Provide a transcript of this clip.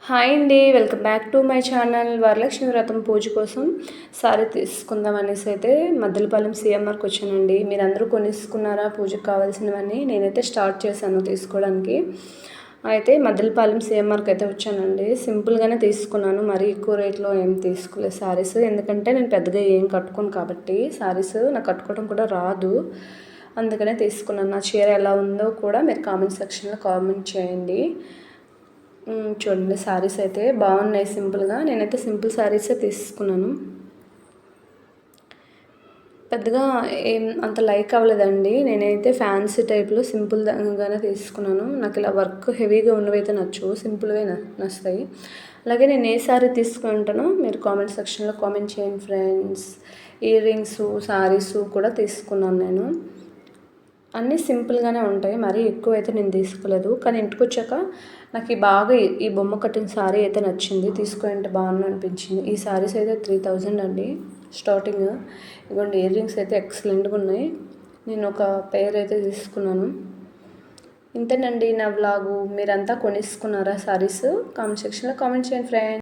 Hi అండి, welcome back to my channel. Varalakshmi వ్రతం పూజ కోసం సారీ తీసుకుందాం అనేసి అయితే మద్దెలపాలెం సిఎంఆర్కి వచ్చానండి. మీరందరూ కొనేసుకున్నారా పూజకు కావాల్సినవన్నీ? నేనైతే స్టార్ట్ చేశాను తీసుకోవడానికి. అయితే మద్దెలపాలెం సిఎంఆర్కి అయితే వచ్చానండి. సింపుల్గానే తీసుకున్నాను, మరీ ఎక్కువ రేట్లో ఏం తీసుకోలేదు శారీస్. ఎందుకంటే నేను పెద్దగా ఏం కట్టుకోను కాబట్టి శారీస్ నాకు కట్టుకోవడం కూడా రాదు. అందుకనే తీసుకున్నాను. నా చీర ఎలా ఉందో కూడా మీరు కామెంట్ సెక్షన్లో కామెంట్ చేయండి. చూడండి, శారీస్ అయితే బాగున్నాయి సింపుల్గా. నేనైతే సింపుల్ శారీసే తీసుకున్నాను. పెద్దగా ఏం అంత లైక్ అవ్వలేదండి. నేనైతే ఫ్యాన్సీ టైప్లో సింపుల్గానే తీసుకున్నాను. నాకు ఇలా వర్క్ హెవీగా ఉన్నవైతే నచ్చవు, సింపుల్గా నచ్చుతాయి. అలాగే నేను ఏ శారీ తీసుకుంటానో మీరు కామెంట్ సెక్షన్లో కామెంట్ చేయండి ఫ్రెండ్స్. ఇయర్ రింగ్స్, శారీస్ కూడా తీసుకున్నాను నేను. అన్నీ సింపుల్గానే ఉంటాయి, మరీ ఎక్కువ అయితే నేను తీసుకోలేదు. కానీ ఇంటికి వచ్చాక నాకు బాగా ఈ బొమ్మ కట్టిన శారీ అయితే నచ్చింది, తీసుకుంటే బాగుంది అనిపించింది. ఈ శారీస్ అయితే 3000 అండి స్టార్టింగ్. ఇదిగోండి, ఇయర్ రింగ్స్ అయితే ఎక్సలెంట్గా ఉన్నాయి. నేను ఒక పెయిర్ అయితే తీసుకున్నాను. ఇంతేనండి నా వ్లాగు. మీరంతా కొనేసుకున్నారా శారీస్? కామెంట్ సెక్షన్లో కామెంట్ చేయండి ఫ్రెండ్స్.